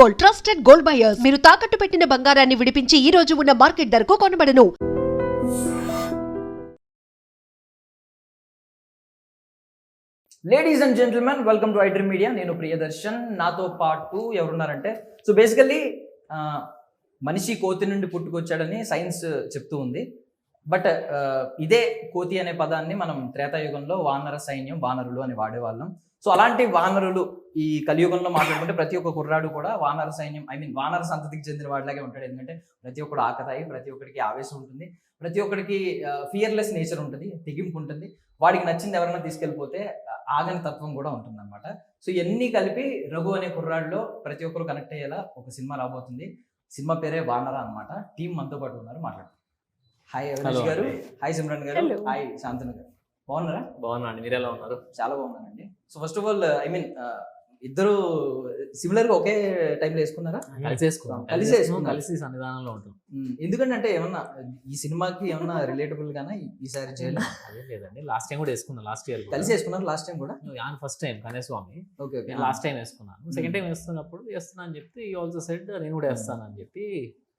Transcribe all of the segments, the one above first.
Gold, trusted gold buyers. మీరు తాకట్టు పెట్టిన బంగారాన్ని విడిపించి ఈ రోజు ఉన్న మార్కెట్ ధరకు కొనబడను. Ladies and gentlemen, welcome to iDream media. నేను ప్రియదర్శన్. నాతో పాటు ఎవరున్నారంటే, సో బేసికల్లీ మనిషి కోతి నుండి పుట్టుకొచ్చాడని సైన్స్ చెప్తూ ఉంది. బట్ ఇదే కోతి అనే పదాన్ని మనం త్రేతాయుగంలో వానర సైన్యం, వానరులు అని వాడేవాళ్ళం. సో అలాంటి వానరులు ఈ కలియుగంలో మాట్లాడుకుంటే ప్రతి ఒక్క కుర్రాడు కూడా వానర సైన్యం, వానర సంతతికి చెందిన వాడిలాగే ఉంటాడు. ఎందుకంటే ప్రతి ఒక్కడు ఆకతాయి, ప్రతి ఒక్కడికి ఆవేశం ఉంటుంది, ప్రతి ఒక్కడికి ఫియర్లెస్ నేచర్ ఉంటుంది, తెగింపు ఉంటుంది. వాడికి నచ్చింది ఎవరైనా తీసుకెళ్ళిపోతే ఆగని తత్వం కూడా ఉంటుంది అనమాట. సో ఇవన్నీ కలిపి రఘు అనే కుర్రాడిలో ప్రతి ఒక్కరు కనెక్ట్ అయ్యేలా ఒక సినిమా రాబోతుంది. సినిమా పేరే వానర అనమాట. టీం మనతో పాటు ఉన్నారు, మాట్లాడుతారు. హాయ్ అవినాష్ గారు, హాయ్ సిమ్రన్ గారు, హాయ్ శాంతను గారు. బాగున్నారా? బాగున్నాండి, మీరు ఎలా ఉన్నారు? చాలా బాగున్నానండి. సో ఫస్ట్ ఆఫ్ ఆల్ ఇద్దరు సిమిలర్ గా ఒకే టైంలో వేసుకున్నారా? కలిసి సన్నిధానంలో ఉంటాం. ఎందుకంటే ఏమన్నా ఈ సినిమాకి ఏమన్నా రిలేటబుల్ గానా ఈసారి చేయలేదు? అదే లేదండి, లాస్ట్ టైం కూడా వేసుకున్నాను. లాస్ట్ ఇయర్ కలిసి వేసుకున్నారు. లాస్ట్ టైం కూడా ఫస్ట్ టైం కనేస్వామి. ఓకే, లాస్ట్ టైం వేసుకున్నాను. సెకండ్ టైం వేస్తున్నప్పుడు వేస్తున్నా అని చెప్పి ఈ ఆల్సో సెడ్ నేను కూడా వేస్తాను అని చెప్పి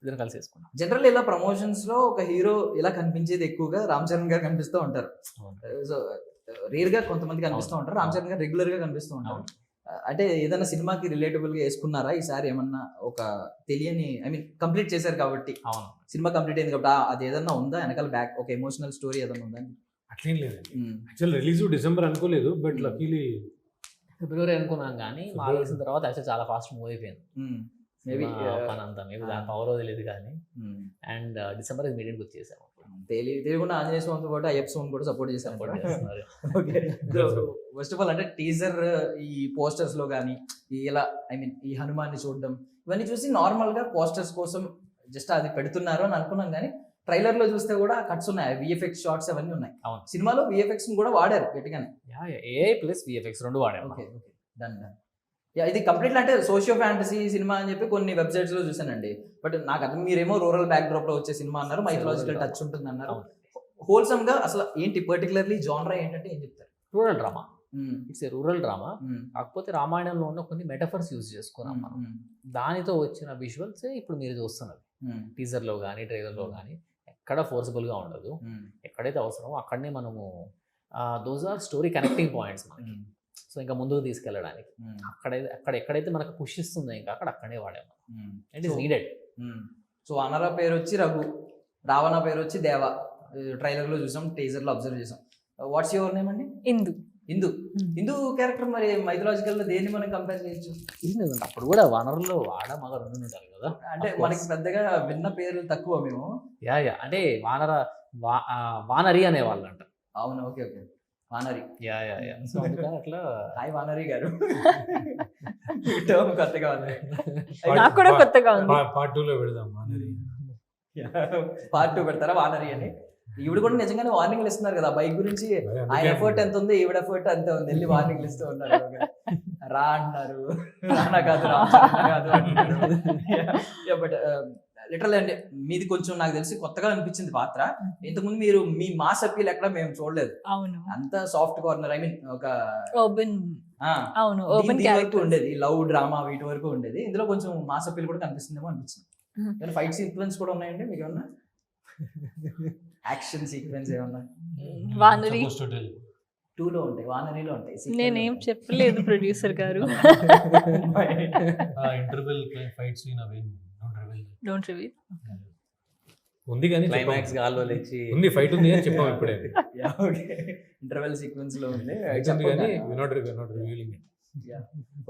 ఇద్దరు కలిసి వేసుకున్నాం. జనరల్ ఇలా ప్రమోషన్స్ లో ఒక హీరో ఇలా కనిపించేది ఎక్కువగా రామ్ చరణ్ గారు కనిపిస్తూ ఉంటారు. సో రేర్ గా కొంతమంది కనిపిస్తూ ఉంటారు. రామ్ చరణ్ గారు రెగ్యులర్ గా కనిపిస్తూ ఉంటారు. అంటే ఏదైనా సినిమాకి రిలేటబుల్ గా వేసుకున్నారా ఈసారి? ఏమన్నా ఒక తెలియని కంప్లీట్ చేశారు కాబట్టి, సినిమా కంప్లీట్ అయింది కాబట్టి అది ఏదన్నా ఉందా వెనకాల బ్యాక్ ఒక ఎమోషనల్ స్టోరీ ఏదన్నా ఉందా? అట్లేం లేదండి. యాక్చువల్ రిలీజ్ డిసెంబర్ అనుకోలేదు, బట్ లక్కీలీ ఫిబ్రవరి అనుకున్నాను. కానీ మాకు వేసిన తర్వాత యాక్చువల్ చాలా ఫాస్ట్ మూవ్ అయిపోయింది. మేబీ దాని పవర్ తెలియదు కానీ. అండ్ డిసెంబర్ మీడియంకి వచ్చేసాము. తెలియకుండా ఆంజనేయ స్వామితో పాటు అయ్యప్ప స్వామి కూడా సపోర్ట్ చేశాను. ఓకే, ఫస్ట్ ఆఫ్ ఆల్ అంటే టీజర్, ఈ పోస్టర్స్ లో కానీ ఇలా ఈ హనుమాన్ని చూడడం ఇవన్నీ చూసి నార్మల్ గా పోస్టర్స్ కోసం జస్ట్ అది పెడుతున్నారు అని అనుకున్నాం. కానీ ట్రైలర్ లో చూస్తే కూడా కట్స్ ఉన్నాయి, విఎఫ్ఎక్స్ షార్ట్స్ అవన్నీ ఉన్నాయి. సినిమాలో విఎఫ్ఎక్స్ కూడా వాడారు గట్టిగానే. ఏఐ ప్లస్ విఎఫ్ఎక్స్ రెండు వాడారు. Okay okay, done done. ఇది కంప్లీట్ అంటే సోషియో ఫ్యాంటసీ సినిమా అని చెప్పి కొన్ని వెబ్సైట్స్ లో చూసానండి. బట్ నాకు అర్థం, మీరేమో రూరల్ బ్యాక్ డ్రాప్ లో వచ్చే సినిమా అన్నారు, మైథలాజికల్ టచ్ ఉంటుంది అన్నారు. హోల్సమ్ గా అసలు ఏంటి పర్టికులర్లీ జానరా ఏంటంటే ఏం చెప్తారు? Rural drama. It's a rural drama. కాకపోతే రామాయణంలో ఉన్న కొన్ని మెటఫర్స్ యూజ్ చేసుకున్నాం మనం. దానితో వచ్చిన విజువల్స్ ఇప్పుడు మీరు చూస్తున్నారు. టీజర్ లో కానీ ట్రైలర్ లో కానీ ఎక్కడ ఫోర్సబుల్ గా ఉండదు. ఎక్కడైతే అవసరమో అక్కడనే మనము those are story connecting points మనకి. సో ఇంకా ముందుకు తీసుకెళ్ళడానికి ఎక్కడైతే మనకు పుష్ ఇస్తుందో ఇంకా అక్కడే వాడాము. It is needed. సో అనర పేరు వచ్చి రఘు, రావణ పేరు వచ్చి దేవ. ట్రైలర్ లో చూసాం, టీజర్ లో అబ్జర్వ్ చేసాం. వాట్స్ యువర్ నేమ్ అండి? ఇందు క్యారెక్టర్ మరి మైథలాజికల్ లో దేన్ని మనం కంపేర్ చేయొచ్చు? అప్పుడు కూడా వానరులో వాడ మగ రెండు ఉంటారు కదా. అంటే మనకి పెద్దగా విన్న పేర్లు తక్కువ మేము. అంటే వానరి అనే వాళ్ళు అంటారు. అవును, ఓకే ఓకే, వానరి. సో అట్లా. హాయ్ వానరి గారు. టర్మ్ కొత్తగా ఉంది, నాకు కూడా కొత్తగా ఉంది. పార్ట్ 2 లో పెడదాం వానరి. పార్ట్ 2 పెడతారా వానరి అని? ఈవిడ కూడా నిజంగానే వార్నింగ్లు ఇస్తున్నారు కదా బైక్ గురించి. ఆయన ఎఫర్ట్ ఎంత ఉంది, ఈవిడ ఎఫర్ట్ అంత ఉంది. వెళ్ళి వార్నింగ్లు ఇస్తూ ఉన్నారు. రా అంటున్నారు, రానా కాదు అంటున్నారు. బట్ లిటరల్ అంటే మీది కొంచెం నాకు తెలిసి కొత్తగా అనిపించింది పాత్ర. ఇంతకుముందు మీరు మీ మాస్ అప్పీల్ ఎక్కడ మేము చూడలేదు. అంత సాఫ్ట్ కార్నర్, ఒక ఓపెన్ వరకు ఉండేది, లవ్ డ్రామా వీటి వరకు ఉండేది. ఇందులో కొంచెం మాస్ అప్పీల్ కూడా కనిపిస్తుందేమో అనిపించింది. ఫైట్ సీక్వెన్స్ కూడా ఉన్నాయండి మీకు ఏమన్నా? యాక్షన్ సీక్వెన్స్ ఏమన్నా? వానరి 2 లో ఉంటాయి, వానరిలో ఉంటాయి. నేనేం చెప్పలేదు ప్రొడ్యూసర్ గారు. Interval fight scene don't reveal ఉంది కానీ క్లైమాక్స్ గాల్లో లేచి ఉంది, ఫైట్ ఉంది అని చెప్పాం ఇప్పుడే. ఓకే, ఇంటర్వెల్ సీక్వెన్స్ లో ఉంది కానీ నాట్ రివీలింగ్.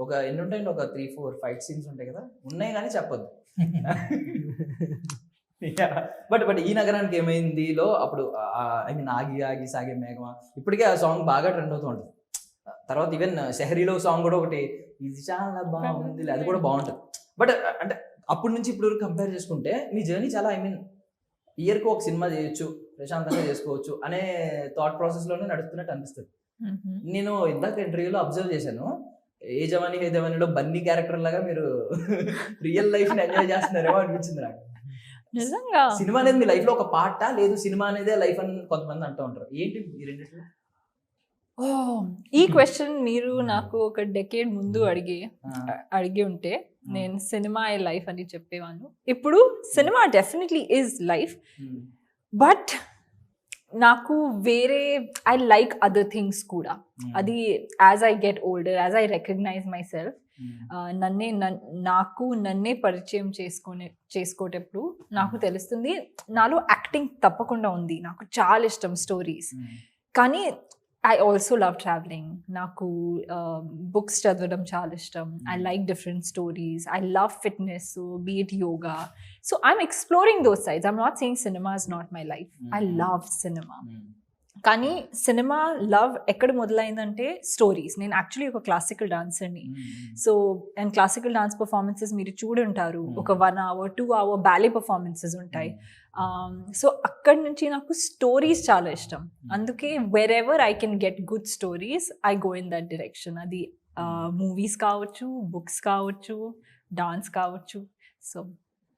ఒక ఎన్ని ఉంటాయండి? ఒక 3-4 ఫైట్ సీన్స్ ఉంటాయి కదా, ఉన్నాయి కానీ చెప్పొద్దు. బట్ ఈ నగరానికి ఏమైంది లో అప్పుడు ఆగి ఆగి సాగే మేఘమా, ఇప్పటికే ఆ సాంగ్ బాగా ట్రెండ్ అవుతూ ఉంటుంది. తర్వాత ఈవెన్ షహరీలో సాంగ్ కూడా ఒకటి, ఇది చాలా బాగుంది, అది కూడా బాగుంటుంది. బట్ అంటే అప్పటి నుంచి ఇప్పుడు కంపేర్ చేసుకుంటే మీ జర్నీ చాలా ఇయర్కి ఒక సినిమా చేయొచ్చు, ప్రశాంతంగా చేసుకోవచ్చు అనే థాట్ ప్రాసెస్ లోనే నడుస్తున్నట్టు అనిపిస్తుంది. నేను ఇందాక ఇంటర్వ్యూలో అబ్జర్వ్ చేశాను, ఏ జవానీ హే జవానీలో బన్నీ క్యారెక్టర్ లాగా మీరు రియల్ లైఫ్ ని ఎంజాయ్ చేస్తున్నారేమో అనిపించింది నాకు. నిజంగా సినిమా అనేది మీ లైఫ్ లో ఒక పార్టా, లేదు సినిమా అనేదే లైఫ్ అని కొంతమంది అంటూ ఉంటారు. ఏంటి ఈ రెండిట్లో? ఈ క్వశ్చన్ మీరు నాకు ఒక డెకేడ్ ముందు అడిగి ఉంటే నేను సినిమా లైఫ్ అని చెప్పేవాను. ఇప్పుడు cinema definitely is life, but నాకు వేరే ఐ లైక్ అదర్ థింగ్స్ కూడా. అది as I get older, as I recognise myself, నన్నే పరిచయం చేసుకోటప్పుడు నాకు తెలుస్తుంది నాలో యాక్టింగ్ తప్పకుండా ఉంది. నాకు చాలా ఇష్టం స్టోరీస్, కానీ ఐ ఆల్సో లవ్ ట్రావెలింగ్. నాకు బుక్స్ చదవడం చాలా ఇష్టం. I like different stories. I love fitness, be it yoga. So I'm exploring those sides. I'm not saying cinema is not my life. I love cinema. కానీ cinema love ఎక్కడ మొదలైందంటే stories. నేను actually ఒక classical డాన్సర్ని. So and classical dance performances మీరు చూడుంటారు. ఒక 1 hour 2 hour ballet performances ఉంటాయి. సో అక్కడి నుంచి నాకు స్టోరీస్ చాలా ఇష్టం. అందుకే where ever I can get good stories, I go in that direction. అది మూవీస్ కావచ్చు, బుక్స్ కావచ్చు, డాన్స్ కావచ్చు.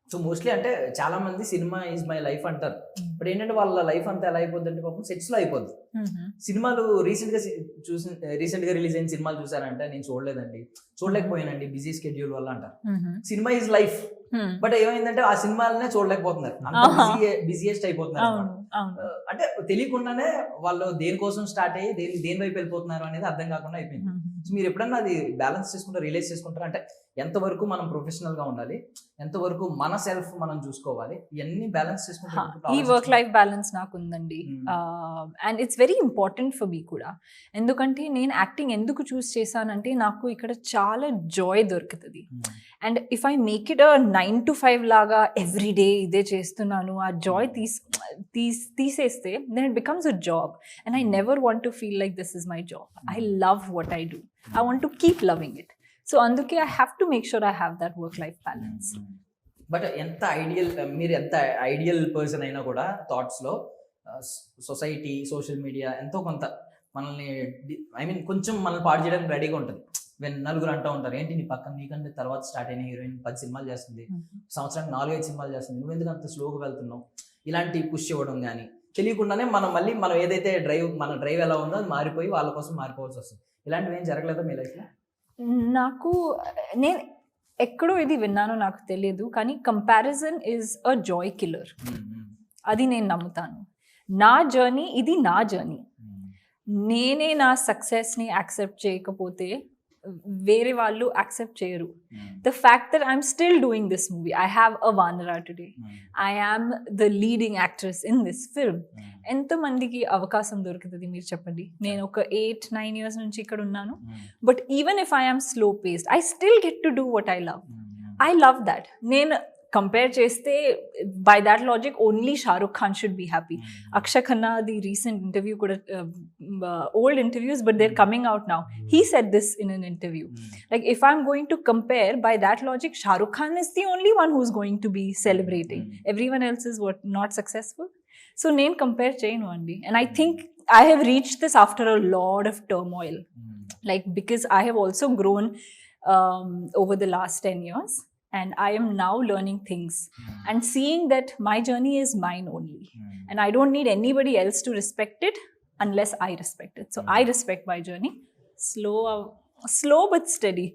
సో మోస్ట్లీ అంటే చాలా మంది సినిమా ఈజ్ మై లైఫ్ అంటారు. ఇప్పుడు ఏంటంటే వాళ్ళ లైఫ్ అంతా ఎలా అయిపోద్ది అంటే పాపం సెట్స్ లో అయిపోద్ది. సినిమాలు రీసెంట్ గా రిలీజ్ అయిన సినిమాలు చూసారంటే నేను చూడలేకపోయానండి బిజీ స్కెడ్యూల్ వల్ల అంటారు. సినిమా ఈజ్ లైఫ్, బట్ ఏమైందంటే ఆ సినిమాలనే చూడలేకపోతున్నారు, బిజియెస్ట్ అయిపోతున్నారు అన్నమాట. అంటే తెలియకుండానే వాళ్ళు దేనికోసం స్టార్ట్ అయ్యి దేని వైపు వెళ్ళిపోతున్నారు అనేది అర్థం కాకుండా అయిపోయింది. సో మీరు ఎప్పుడన్నా అది బ్యాలెన్స్ చేసుకుంటారు, రియలైజ్ చేసుకుంటారు అంటే ఎంతవరకు మనం ప్రొఫెషనల్ గా ఉండాలి, ఎంతవరకు మన సెల్ఫ్ మనం చూసుకోవాలి, ఇవన్నీ బ్యాలెన్స్ చేసుకుంటారు. ఈ వర్క్ లైఫ్ బ్యాలెన్స్ నాకు ఉందండి. And it's very important for me కూడా. ఎందుకంటే నేను యాక్టింగ్ ఎందుకు చూస్ చేశానంటే నాకు ఇక్కడ చాలా జాయ్ దొరుకుతుంది. And if I make it 9 to 5 లాగా ఎవ్రీ డే ఇదే చేస్తున్నాను, ఆ జాయ్ తీసేస్తే then it becomes a job. And I never want to feel like this is my job. I love what I do. I want to keep loving it. So అందుకే I have to make sure I have that work life balance. But మీరు ఎంత ideal person అయినా కూడా థాట్స్లో society, social media ఎంతో కొంత మనల్ని కొంచెం మనల్ని పాడు చేయడానికి రెడీగా ఉంటుంది. నలుగురు అంటూ ఉంటారు, ఏంటి నీ పక్కన నీకంటే తర్వాత స్టార్ట్ అయిన హీరోయిన్ 10 సినిమాలు చేస్తుంది, సంవత్సరానికి 4-5 సినిమాలు చేస్తుంది, నువ్వు ఎందుకు అంత స్లోగా వెళ్తున్నావు, ఇలాంటి పుష్ ఇవ్వడం కానీ తెలియకుండానే మనం ఏదైతే మన డ్రైవ్ ఎలా ఉందో అది మారిపోయి వాళ్ళ కోసం మారిపోవాల్సి వస్తుంది. ఇలాంటివి ఏం జరగలేదా మీ లైఫ్లో? నేను ఎక్కడో ఇది విన్నానో నాకు తెలియదు, కానీ comparison is a Joy killer. అది నేను నమ్ముతాను. నా జర్నీ ఇది, నా జర్నీ. నేనే నా సక్సెస్ని యాక్సెప్ట్ చేయకపోతే వేరే వాళ్ళు యాక్సెప్ట్ చేయరు. The fact that I'm still doing this movie, I have a Vanara today, I am the leading actress in this film. ఎంతమందికి అవకాశం దొరుకుతుంది మీరు చెప్పండి? నేను ఒక 8-9 years నుంచి ఇక్కడ ఉన్నాను. But even if I am slow paced, I still get to do what I love. I love that. నేను కంపేర్ చేస్తే by that logic only Shahrukh Khan should be happy. Akshay Khanna the recent interview కూడా, old interviews but they're coming out now, he said this in an interview, like if I'm going to compare by that logic, Shahrukh Khan is the only one who's going to be celebrating. Everyone else is not successful. So name compare cheyanu andi. And I think I have reached this after a lot of turmoil, like because I have also grown over the last 10 years. And I am now learning things and seeing that my journey is mine only. And I don't need anybody else to respect it unless I respect it. So I respect my journey. Slow but steady.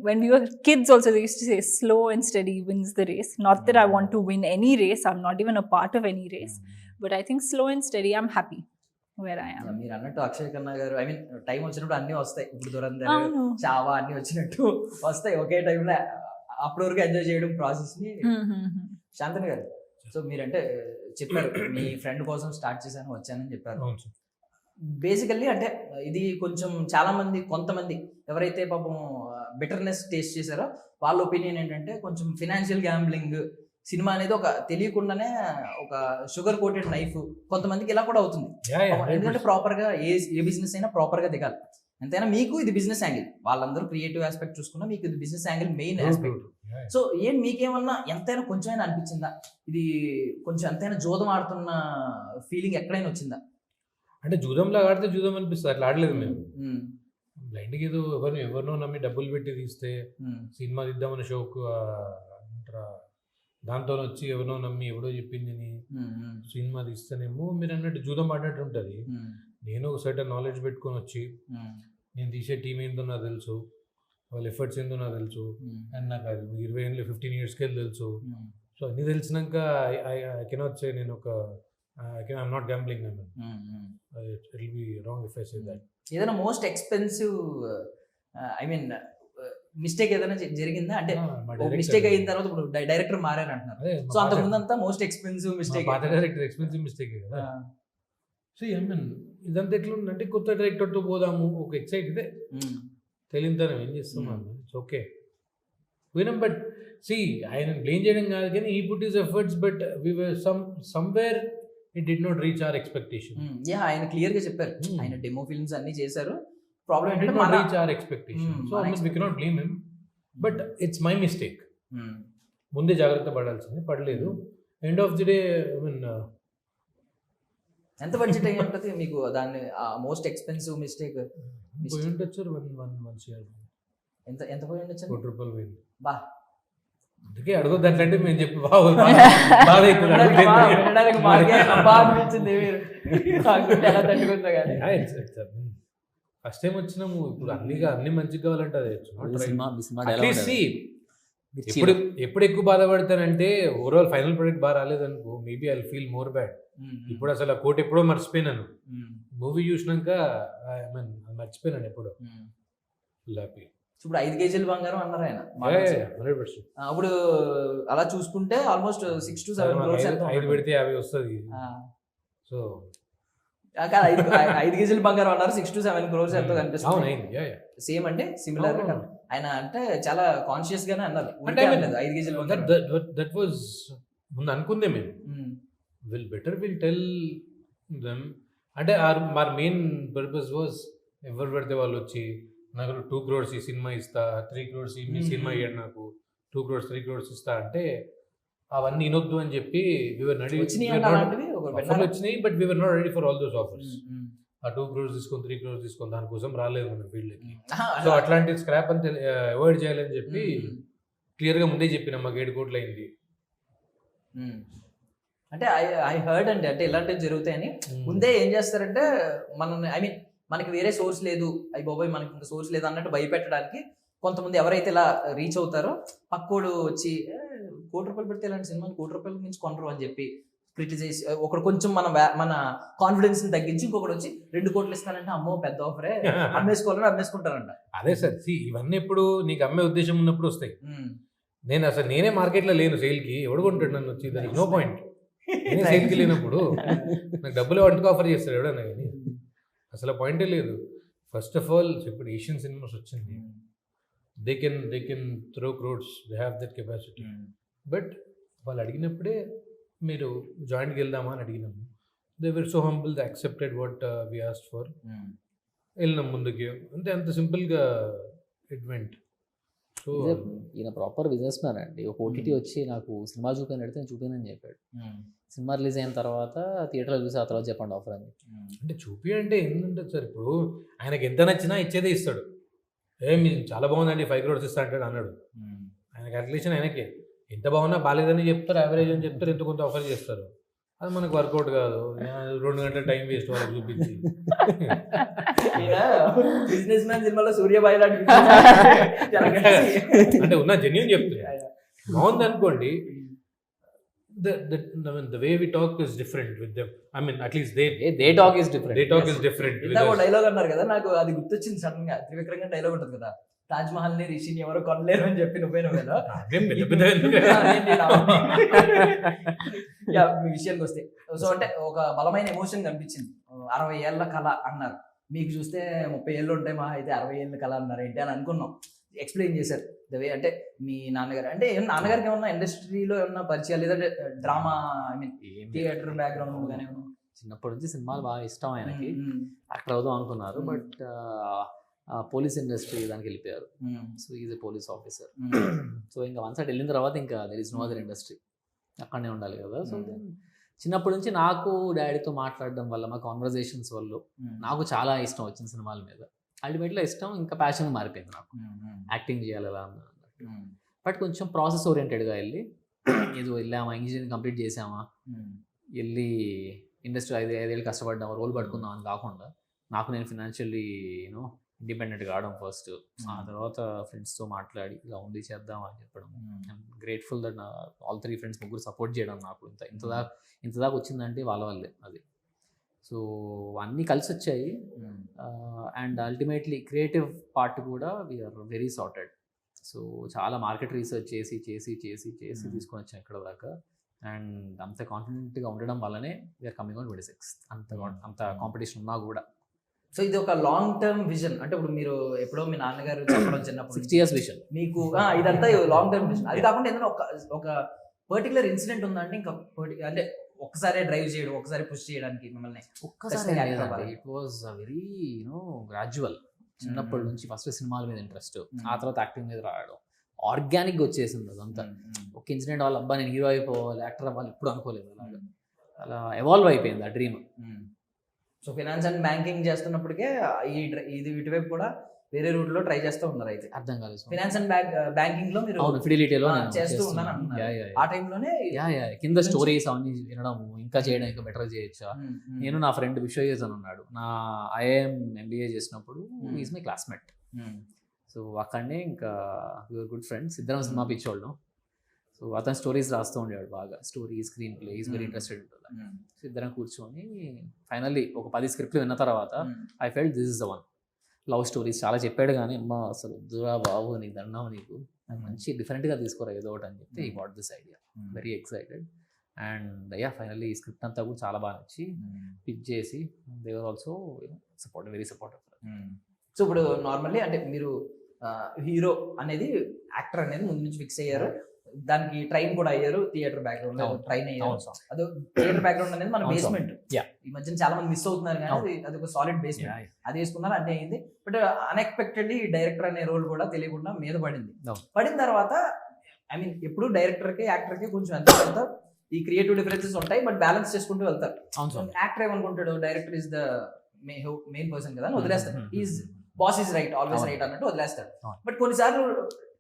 When we were kids also, they used to say slow and steady wins the race. Not that I want to win any race. I'm not even a part of any race. But I think slow and steady, I'm happy where I am. మీరు అన్నట్టు అక్షయ్ ఖన్నా గారు, time వచ్చినప్పుడు అన్నీ వస్తాయి. ఇప్పుడు దురంధర్, చావా అన్నీ వచ్చినట్టు వస్తాయి ఒకే టైంలో. అప్పటి వరకు ఎంజాయ్ చేయడం ప్రాసెస్ ని. శాంతను గారు, సో మీరంటే చెప్పారు మీ ఫ్రెండ్ కోసం స్టార్ట్ చేశాను, వచ్చానని చెప్పారు. బేసికల్లీ అంటే ఇది కొంచెం కొంతమంది ఎవరైతే పాపం బిటర్నెస్ టేస్ట్ చేశారో వాళ్ళ ఒపీనియన్ ఏంటంటే కొంచెం ఫినాన్షియల్ గ్యాంబ్లింగ్, సినిమా అనేది ఒక తెలియకుండానే ఒక షుగర్ కోటెడ్ నైఫ్. కొంతమందికి ఇలా కూడా అవుతుంది. ఎందుకంటే ప్రాపర్గా ఏ బిజినెస్ అయినా ప్రాపర్గా దిగాలి. ఎంతైనా మీకు ఇది బిజినెస్ యాంగిల్, వాళ్ళందరూ క్రియేటివ్ ఆస్పెక్ట్ చూసుకున్నా మీకు ఇది business angle main aspect. So మీకేమన్నా ఎంతైనా కొంచెమైనా అనిపించిందా ఇది కొంచెం ఎంతైనా జూదం ఆడుతున్న ఫీలింగ్ ఎక్కడైనా వచ్చిందా? అంటే జూదంలా ఆడితే జూదం అనిపిస్తుంది, అట్లా ఆడలేదు మేము. బ్లైండ్కి ఏదో ఎవరినో నమ్మి డబ్బులు పెట్టి తీస్తే సినిమా తీద్దామన్న షోకు దాంతో వచ్చి ఎవరినో నమ్మి ఎవడో చెప్పింది సినిమా తీస్తేనేమో మీరు అన్నట్టు జూదం ఆడినట్టు ఉంటుంది. నేను ఒక సర్టన్ నాలెడ్జ్ పెట్టుకొని వచ్చి నేను తీసే టీం ఏందో నాకు తెలుసు, వాళ్ళ ఎఫర్ట్స్ ఏందో నాకు తెలుసు, అండ్ నాకు అది 20 ఏళ్ళు 15 yearsకి వెళ్ళి తెలుసు. సో అన్నీ తెలిసినాక ఐ కెనాట్ సే నేను ఒక I'm not gambling. It will be wrong if I say that. ఏదైనా most expensive I mean mistake ఏదైనా జరిగిందా అంటే మిస్టేక్ అయిన తర్వాత ఇప్పుడు డైరెక్టర్ మారారు అంటున్నారు, సో అంత ముందంతా మోస్ట్ ఎక్స్పెన్సివ్ మిస్టేక్. పాత డైరెక్టర్ ఎక్స్పెన్సివ్ మిస్టేక్ కదా. సో ఐ మీన్ ఇదంతా ఎట్లా ఉందంటే కొత్త డైరెక్టర్తో పోదాము ఒక ఎక్సైట్ ఇదే తెలియదు ఏం చేస్తున్నాం. ఇట్స్ ఓకే పోయినాం. బట్ సి ఆయన బ్లేమ్ చేయడం కాదు కానీ he put his efforts, but we were somewhere it did not reach our expectation. ఆయన క్లియర్ గా చెప్పారు, ఆయన డెమో ఫిల్మ్స్ అన్ని చేశారు, problem did not reach our expectation. So I mean we cannot blame him, but it's my mistake. ముందే జాగ్రత్త పడాల్సింది, పడలేదు. End of the day I mean ఎంత బడ్జెట్ అయ్యి ఉంటుంది మీకు దాన్ని మోస్ట్ ఎక్స్పెన్సివ్ మిస్టేక్? పోయి ఉండొచ్చు 1 year. ఎంత ఎంత పోయి ఉండొచ్చు? ₹1 కోటి పోయింది. బా అందుకే అడగొద్దు అట్లాంటి మేము చెప్పి బాగా అనిపించింది మీరు ఎలా తట్టుకుంటా కానీ. ఫస్ట్ టైం వచ్చినాము, ఇప్పుడు అన్ని మంచిగా కావాలంటే అది ఎప్పుడు ఎక్కువ బాధపడతానంటే ఓవరాల్ ఫైనల్ ప్రొడక్ట్ బాగా రాలేదనుకో maybe I feel more bad. ఇప్పుడు అసలు ఆ కోట్ ఎప్పుడో మర్చిపోయినాను, మూవీ చూసినాక మర్చిపోయినాను ఎప్పుడో. హ్యాపీ. ఇప్పుడు 5 kg బంగారం అన్నారు ఆయన. 100%. అప్పుడు అలా చూసుకుంటే ఆల్మోస్ట్ 6 to 7 crores. 5 పెడితే 50 వస్తుంది. సో 5 kg బంగారం అన్నారు, 6 to 7 crores ఎంతో కనిపిస్తుంది. సేమ్ అంటే సిమిలర్ ఆయన అంటే చాలా కాన్షియస్ గానే అన్నారు. 5 kg దట్ వాజ్ ముందు అనుకుందే మేము విల్ టెల్ దెమ్ అంటే our మెయిన్ పర్పస్ వాజ్ ఎవరు పడితే వాళ్ళు వచ్చి నాకు 2 crores ఈ సినిమా ఇస్తా, 3 crores ఈ సినిమా ఇయ్యండి, నాకు 2 crores 3 crores ఇస్తా అంటే అవన్నీ వినొద్దు అని చెప్పి వచ్చినాయి. But we were not ready for all those offers. ఆ 2 crores తీసుకొని 3 crores తీసుకొని దానికోసం రాలేదు మన ఫీల్డ్కి. సో అట్లాంటి స్క్రాప్ అని అవాయిడ్ చేయాలని చెప్పి క్లియర్గా ముందే చెప్పిన మాకు 7 కోట్లు అయింది అంటే ఐ హర్డ్ అండి. అంటే ఇలాంటివి జరుగుతాయని ముందే ఏం చేస్తారంటే మనల్ని ఐ మీన్ మనకి వేరే సోర్స్ లేదు, అయ్యి బాబోయ్ మనకి ఇంకా సోర్స్ లేదు అన్నట్టు భయపెట్టడానికి కొంతమంది ఎవరైతే ఇలా రీచ్ అవుతారో పక్కోడు వచ్చి ₹1 కోటి పెడితే ఇలాంటి సినిమాని ₹1 కోటి మించి కొనరు అని చెప్పి క్రిటిసైజ్. ఒకడు కొంచెం మన కాన్ఫిడెన్స్ ని తగ్గించి ఇంకొకటి వచ్చి 2 కోట్లు ఇస్తానంటే అమ్మో పెద్ద ఆఫరే అమ్మేసుకోవాలని అమ్మేసుకుంటారంట. అదే సార్, ఇవన్నీ ఇప్పుడు నీకు అమ్మే ఉద్దేశం ఉన్నప్పుడు వస్తాయి. నేనే మార్కెట్లో లేను సేల్కి, ఎవడు కొంటాడు నన్ను వచ్చి? దానికి నో పాయింట్. నేనే సేల్కి లేనప్పుడు నాకు డబ్బులు వాటికి ఆఫర్ చేస్తాడు ఎవడన్నా, కానీ అసలు పాయింటే లేదు. ఫస్ట్ ఆఫ్ ఆల్ ఇప్పుడు ఏషియన్ సినిమాస్ వచ్చింది, they can throw crores, they have that capacity. But వాళ్ళు అడిగినప్పుడే మీరు జాయింట్కి వెళ్దామా అని అడిగినాము. They were so humble, they accepted what we asked for. వెళ్ళినాం ముందుకి, అంతే, అంత సింపుల్గా ఇట్ వెంట్. సో ఈయన ప్రాపర్ బిజినెస్ మ్యాన్ అండి. ఒక ఓటీటీ వచ్చి నాకు సినిమా చూపని అడిగితే నేను చూపినని చెప్పాడు. సినిమా రిలీజ్ అయిన తర్వాత థియేటర్లో చూసి ఆ తర్వాత చెప్పండి ఆఫర్ అని. అంటే చూపి అంటే ఏంటంటే సార్, ఇప్పుడు ఆయనకి ఎంత నచ్చినా ఇచ్చేదే ఇస్తాడు. మీ చాలా బాగుందండి 5 crores ఇస్తా అంటాడు అన్నాడు. ఆయన క్యాల్కులేషన్ ఆయనకే, ఎంత బాగున్నా బాగాలేదని చెప్తారు, యావరేజ్ అని చెప్తారు, ఎంత కొంత ఆఫర్ చేస్తారు. అది మనకు వర్కౌట్ కాదు. 2 గంటల టైం వేస్ట్ వాళ్ళకి చూపించి. బిజినెస్ మ్యాన్ సినిమాలో సూర్యబాయి అంటే ఉన్న జెన్యూన్ చెప్తున్నా, బాగుంది అనుకోండి. The way we talk is different with them. I mean, at least they talk is different. They talk is different. Dialogue అన్నారు కదా, నాకు అది గుర్తొచ్చింది సడన్ గా. త్రివిక్రమ్ డైలాగ్ ఉంటుంది కదా, తాజ్ మహల్ ని రిషిని ఎవరో కొనలేరు అని చెప్పి నువ్వేను కదా. మీ విషయానికి వస్తే, సో అంటే ఒక బలమైన ఎమోషన్ కనిపించింది. 60 ఏళ్ల కళ అన్నారు, మీకు చూస్తే 30 ఏళ్ళు ఉంటాయి, మా అయితే 60 ఏళ్ళ కళ అన్నారు ఏంటి అని అనుకున్నాం. ఎక్స్ప్లెయిన్ చేశారు ద వే. అంటే మీ నాన్నగారు అంటే నాన్నగారికి ఏమన్నా ఇండస్ట్రీలో ఏమన్నా పరిచయాలు, లేదంటే drama I mean theatre background కానీ? చిన్నప్పటి నుంచి సినిమాలు బాగా ఇష్టం ఆయనకి, యాక్టర్ అవుదాం అనుకున్నారు. బట్ పోలీస్ ఇండస్ట్రీ దానికి వెళ్ళిపోయారు. So is a police officer. So ఇంకా వన్ సైడ్ వెళ్ళిన తర్వాత ఇంకా there is no other industry, అక్కడనే ఉండాలి కదా. సో చిన్నప్పటి నుంచి నాకు డాడీతో మాట్లాడడం వల్ల, మా కాన్వర్జేషన్స్ వల్ల నాకు చాలా ఇష్టం వచ్చింది సినిమాల మీద. అల్టిమేట్గా ఇష్టం ఇంకా ప్యాషన్ మారిపోయింది నాకు, యాక్టింగ్ చేయాలి అలా అన్నట్టు. బట్ కొంచెం ప్రాసెస్ ఓరియంటెడ్గా వెళ్ళి ఏదో వెళ్ళామా, ఇంజనీరింగ్ కంప్లీట్ చేసామా, వెళ్ళి ఇండస్ట్రీ 5 ఏళ్ళు కష్టపడ్డామా, రోల్ పట్టుకుందాం అని కాకుండా నాకు నేను ఫినాన్షియల్లీ ఇండిపెండెంట్గా ఆడడం ఫస్ట్, ఆ తర్వాత ఫ్రెండ్స్తో మాట్లాడి ఇలా ఉంది చేద్దాం అని చెప్పడం. గ్రేట్ఫుల్ దట్ ఆల్ 3 ఫ్రెండ్స్ ముగ్గురు సపోర్ట్ చేయడం నాకు ఇంతదాకా వచ్చిందంటే వాళ్ళ వల్లే అది. సో అన్నీ కలిసి వచ్చాయి. అండ్ అల్టిమేట్లీ క్రియేటివ్ పార్ట్ కూడా వీఆర్ వెరీ సార్టెడ్. సో చాలా మార్కెట్ రీసెర్చ్ చేసి తీసుకొని వచ్చాం ఇక్కడ దాకా. అండ్ అంత కాన్ఫిడెంట్గా ఉండడం వల్లనే వీఆర్ కమింగ్ ఆన్ 26. అంత కాంపిటీషన్ ఉన్నా కూడా. సో ఇది ఒక లాంగ్ టర్మ్ విజన్. అంటే ఇప్పుడు మీరు ఎప్పుడో మీ నాన్నగారు చెప్పడం చిన్నప్పుడు 60 years విజన్ మీకు ఇదంతా లాంగ్ టర్మ్ విజన్. అది కాకుండా ఏదైనా ఒక పర్టికులర్ ఇన్సిడెంట్ ఉందంటే ఇంకా అంటే ఒక్కసారి డ్రైవ్ చేయడం, ఒక్కసారి పుష్ చేయడానికి మిమ్మల్ని ఒక్కసారి ఇట్ వాజ్ వెరీ గ్రాడ్యువల్. చిన్నప్పటి నుంచి ఫస్ట్ సినిమాల మీద ఇంట్రెస్ట్, ఆ తర్వాత యాక్టింగ్ మీద రావడం, ఆర్గానిక్గా వచ్చేసింది అదంతా. ఒక ఇన్సిడెంట్ వాళ్ళ అబ్బా నేను హీరో అయిపోవాలి, యాక్టర్ అవ్వాలి ఎప్పుడు అనుకోలేదు. అలా ఎవాల్వ్ అయిపోయింది ఆ dream. So finance and banking చేస్తున్నప్పటికే ఇది ఇటువైపు కూడా వేరే రూట్ లో ట్రై చేస్తూ ఉన్నారు. అయితే అర్థం కాలేదు. ఫైనాన్స్ అండ్ బ్యాంకింగ్ లో మీరు ఫిడిలిటీలో చేస్తూ ఉన్నారు. ఆ టైంలోనే కింద స్టోరీస్ అవన్నీ వినడం, ఇంకా చేయడం ఇంకా బెటర్ చేయొచ్చా. నేను నా ఫ్రెండ్ విశ్వయేజ్ అని ఉన్నాడు, నా ఐఐఎం MBA చేసినప్పుడు ఈజ్ మై క్లాస్మేట్. సో అక్కడనే ఇంకా యూఆర్ గుడ్ ఫ్రెండ్స్, ఇద్దరం సినిమా పిచ్చోళ్ళం. సో అతను స్టోరీస్ రాస్తూ ఉండేవాడు బాగా, story screen play is very interested ఉంటుంది. సో ఇద్దరం కూర్చొని ఫైనల్లీ ఒక 10 స్క్రిప్ట్లు విన్న తర్వాత I felt this is the one. Love stories చాలా చెప్పాడు కానీ అమ్మ అసలు వద్దురా బాబు నీకు దండం, నీకు మంచి డిఫరెంట్గా తీసుకోరా ఏదో ఒకటి అని చెప్తే he got this idea. Very excited. And finally ఈ స్క్రిప్ట్ అంతా కూడా చాలా బాగా నచ్చి పిచ్ చేసి they are also support, very supportive. So ఇప్పుడు నార్మల్లీ అంటే మీరు హీరో అనేది, యాక్టర్ అనేది ముందు నుంచి ఫిక్స్ అయ్యారు, దానికి ట్రైన్ కూడా అయ్యారు, థియేటర్ బ్యాక్గ్రౌండ్ ట్రైన్ అయ్యారు. అదే థియేటర్ బ్యాక్గ్రౌండ్ అనేది మన బేస్మెంట్. ఈ మధ్యన చాలా మంది మిస్ అవుతున్నారు కానీ అది ఒక సాలిడ్ బేస్మెంట్. అది వేసుకున్నారు, అన్నీ అయింది. బట్ అన్ఎక్స్పెక్టెడ్లీ డైరెక్టర్ అనే రోల్ కూడా తెలియకుండా మీద పడింది. పడిన తర్వాత ఐ మీన్ ఎప్పుడు డైరెక్టర్ కి యాక్టర్ కి కొంచెం ఎంత వెళ్తారు, ఈ క్రియేటివ్ డిఫరెన్సెస్ ఉంటాయి, బట్ బ్యాలెన్స్ చేసుకుంటూ వెళ్తారు. యాక్టర్ ఏమనుకుంటాడు, director is the main person కదా అని వదిలేస్తాడు. Is boss is right, always right అన్నట్టు వదిలేస్తాడు. బట్ కొన్నిసార్లు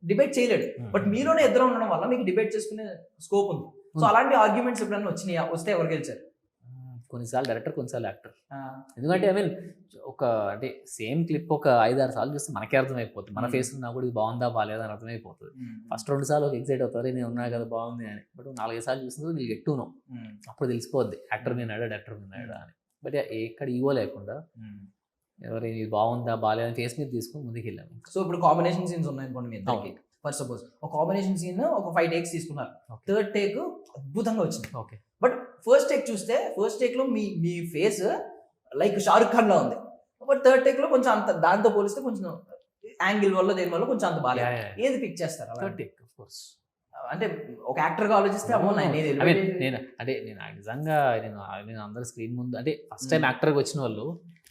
డిబేట్ చేయలేడు. బట్ మీలోనే ఇద్దరు ఉండడం వల్ల మీకు డిబేట్ చేసుకునే స్కోప్ ఉంది. సో అలాంటి ఆర్గ్యుమెంట్స్ ఎప్పుడైనా వచ్చినాయి, వస్తే ఎవరు గెలిచారు? కొన్నిసార్లు డైరెక్టర్, కొన్నిసార్లు యాక్టర్. ఎందుకంటే ఐ మీన్ అంటే సేమ్ క్లిప్ ఒక 5-6 సార్లు చూస్తే మనకే అర్థమైపోతుంది. మన ఫేస్ ఉన్నా కూడా ఇది బాగుందా బాగాలేదా అని అర్థమైపోతుంది. ఫస్ట్ 2 సార్లు ఎగ్జైట్ అవుతారు, నేను ఉన్నా కదా బాగుంది అని. బట్ 4-5 సార్లు చూస్తుంది వీళ్ళు గెట్టును, అప్పుడు తెలిసిపోద్ది యాక్టర్ విన్నాడా డైరెక్టర్ విన్నాడా అని. బట్ ఎక్కడ ఈగో లేకుండా ఎవరు ఇది బాగుందా బాగాలేదా ఫేస్ మీద తీసుకొని ముందుకు వెళ్ళాము. సో ఇప్పుడు కాంబినేషన్ సీన్స్ ఉన్నాయి అనుకోండి మీ ఇద్దరికి. ఫర్ సపోజ్ ఒక కాంబినేషన్ సీన్ ఒక 5 takes తీసుకున్నారు, 3rd take అద్భుతంగా వచ్చింది. ఓకే. బట్ ఫస్ట్ టేక్ చూస్తే ఫస్ట్ టేక్ లో మీ ఫేస్ లైక్ షారుఖ్ ఖాన్ లా ఉంది. బట్ 3rd take లో కొంచెం అంత దాంతో పోలిస్తే కొంచెం యాంగిల్ వల్ల దేని వల్ల కొంచెం అంత బాగాలేదు. ఏది పిక్ చేస్తారు? 3rd take of course. అంటే ఒక యాక్టర్ గా ఆలోచిస్తే అమ్మో నేను నిజంగా నేను అందరు స్క్రీన్ ముందు అంటే ఫస్ట్ టైం యాక్టర్గా వచ్చిన వాళ్ళు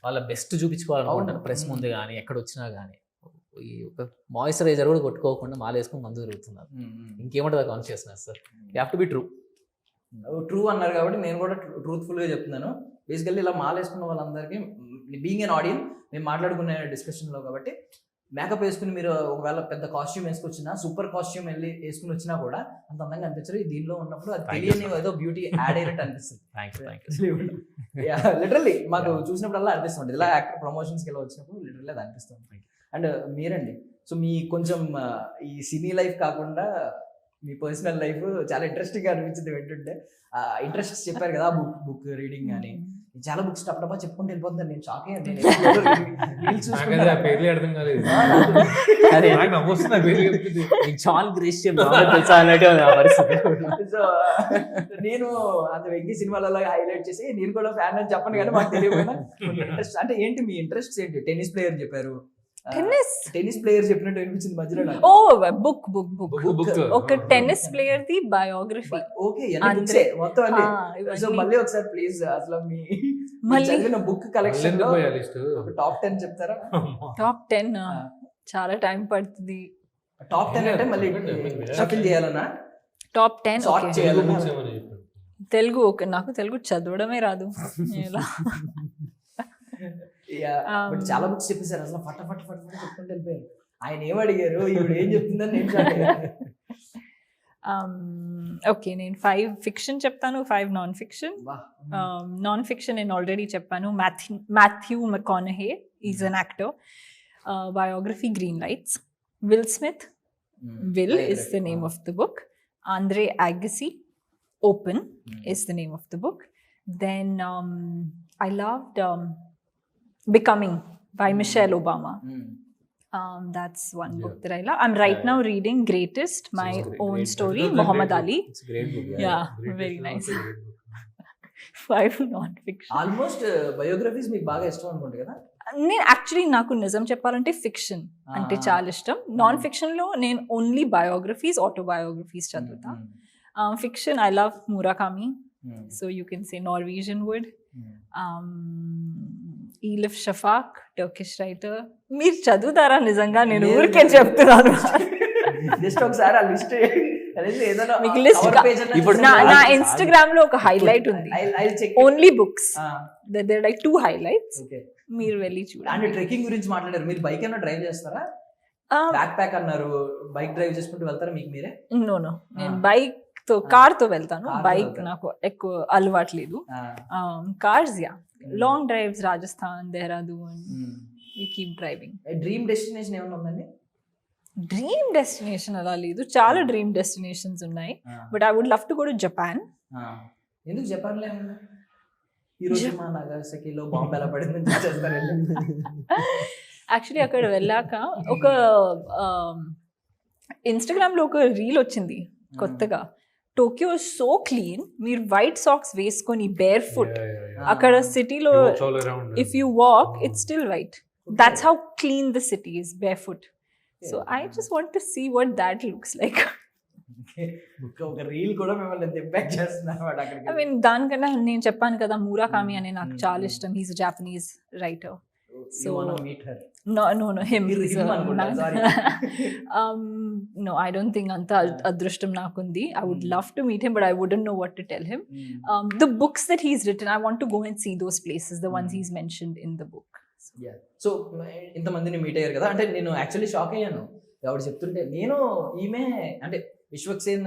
వాళ్ళ బెస్ట్ చూపించుకోవాలనుకుంటారు ప్రెస్ ముందు కానీ ఎక్కడ వచ్చినా కానీ. ఈ ఒక మాయిశ్చరైజర్ కూడా కొట్టుకోకుండా మాల వేసుకొని మందు తిరుగుతున్నారు. ఇంకేమంటుంది consciousness sir. You have to be true అన్నారు కాబట్టి నేను కూడా ట్రూత్ఫుల్ గా చెప్తున్నాను. బేసికల్లీ ఇలా మాల వేసుకున్న వాళ్ళందరికీ బీయింగ్ ఎన్ ఆడియన్స్ మేము మాట్లాడుకునే డిస్కషన్ లో కాబట్టి మేకప్ వేసుకుని మీరు ఒకవేళ పెద్ద కాస్ట్యూమ్ వేసుకొచ్చినా, సూపర్ కాస్ట్యూమ్ వెళ్ళి వేసుకుని వచ్చినా కూడా అంత అందంగా అనిపించరు. దీనిలో ఉన్నప్పుడు అది తెలియని ఏదో బ్యూటీ యాడ్ అయినట్టు అనిపిస్తుంది. లిటరల్లీ మాకు చూసినప్పుడల్లా అనిపిస్తుంది. ఇలా యాక్టర్ ప్రమోషన్స్కి ఇలా వచ్చినప్పుడు లిటరల్లీ అది అనిపిస్తుంది. అండ్ మీరండి, సో మీ కొంచెం ఈ సినీ లైఫ్ కాకుండా మీ పర్సనల్ లైఫ్ చాలా ఇంట్రెస్టింగ్ గా అనిపించింది వింటుంటే. ఇంట్రెస్ట్ చెప్పారు కదా, బుక్ రీడింగ్ అని, చాలా బుక్స్ టప్పటప్పా చెప్పుకుంటూ వెళ్ళిపోతున్నాను. నేను షాక్ అయ్యాను. నేను అంత వెంకీ సినిమాలలో హైలైట్ చేసి నేను కూడా ఫ్యాన్ అని చెప్పను కానీ మాకు తెలియకపోయినా ఇంట్రెస్ట్. అంటే ఏంటి మీ ఇంట్రెస్ట్ ఏంటి? టెన్నిస్ ప్లేయర్ చెప్పారు, టెన్నిస్ ప్లేయర్ చెప్పినట్టు అనిపించింది మధ్యలో. ఓ బుక్ ఒక tennis player the biography. Okay, మొత్తం అన్ని. సో మళ్ళీ ఒకసారి ప్లీజ్ అసలు మీ చదివిన బుక్ కలెక్షన్ లో టాప్ 10 చెప్తారా? టాప్ 10 చాలా టైం పడుతుంది. టాప్ 10 అంటే మళ్ళీ షఫిల్ చేయాలన్నా? టాప్ 10 సార్ట్ చేయాలన్నా? తెలుగు ఓకే, నాకు తెలుగు చదవడమే రాదు. చాలా బుక్స్ చెప్పేశారు అసలు ఫట చెప్పుకుంటూ వెళ్ళిపోయారు. ఆయన ఏం అడిగారు, ఇప్పుడు ఏం చెప్తుందని నేను ఓకే, నేను 5 ఫిక్షన్ చెప్తాను, 5 నాన్ ఫిక్షన్. నాన్ ఫిక్షన్ నేను ఆల్రెడీ చెప్పాను, Matthew McConaughey is an actor. biography Green Lights. Will Smith, Will is the name of the book. Andre Agassi, Open is the name of the book. Then I loved Becoming by Michelle Obama. That's one book that I love. I'm right now reading Greatest, my own story, Muhammad Ali. It's a great book. Yeah, Greatest very is nice. also a great book. 5 non-fiction. Almost biographies మీకు బాగా ఇష్టం అనుకుంటా కదా. నేను actually నాకు నిజం చెప్పాలంటే fiction అంటే చాలా ఇష్టం. నాన్ ఫిక్షన్లో నేను ఓన్లీ బయోగ్రఫీస్, ఆటోబయోగ్రఫీస్ చదువుతా. Fiction I love Murakami, so you can say Norwegian Wood. Elif Shafak, Turkish writer. మీరు చదువుతారా నిజంగా? నేను ఊరికే చెప్తున్నాను. జస్ట్ ఒకసారి ఆ లిస్ట్ ఏదైనా మీకు లిస్ట్ ఇప్పుడు నా ఇన్స్టాగ్రామ్ లో ఒక హైలైట్ ఉంది, only books. There like 2 highlights. మీరు వెళ్ళి అంటే చూడండి. ట్రెక్కింగ్ గురించి మాట్లాడారు. మీరు బైక్ ఏమైనా డ్రైవ్ చేస్తారా? బ్యాక్ ప్యాక్ అన్నారు, బైక్ డ్రైవ్ చేసుకుంటూ వెళ్తారా మీకు మీరే? నో నేను బైక్ తో, కార్ తో వెళ్తాను. Car తో బైక్ వెళ్తారు. నాకు ఎక్కువ అలవాటు లేదు. Cars, yeah, long drives, Rajasthan, Dehradun, we keep driving. Dream destination ఏమైనా ఉందండి? డ్రీమ్ డెస్టినేషన్ అలా లేదు, చాలా డ్రీమ్ డెస్టినేషన్స్ ఉన్నాయి. But I would love to go to Japan. ఎందుకు జపాన్ లో ఏముంది? హీరోషిమా, నాగాసాకిలో బాంబు ఎలా పడిందని చూసేస్తారండి. యాక్చువల్లీ అక్కడ వెళ్ళాక ఒక ఇన్స్టాగ్రామ్ లో ఒక రీల్ వచ్చింది కొత్తగా. టోక్యో సో క్లీన్, మీరు వైట్ సాక్స్ వేసుకొని బేర్ ఫుట్ అక్కడ సిటీలో It walks all around. If you walk it's still white. That's how clean the city is, barefoot. So I just want to see what that looks like. ఒక reel కూడా మిమ్మల్ని impact చేస్తున్నారు I అక్కడికి. Mean దానికన్నా నేను చెప్పాను కదా, మురాకామి అని నాకు చాలా ఇష్టం. He's a Japanese writer. So meet her. No, him. మీరు He's him a అనుకుంటా, man. sorry. No, I don't think anta adrushtam nakundi. I would love to meet him, but I wouldn't know what to tell him. The books that he's written, I want to go and see those places, the ones he's mentioned in the book. So ఇంతమందిని meet అయ్యారు కదా, అంటే నేను actually shock అయ్యాను ఎవరు చెప్తుంటే. నేను ఈమె అంటే విశ్వక్సేన్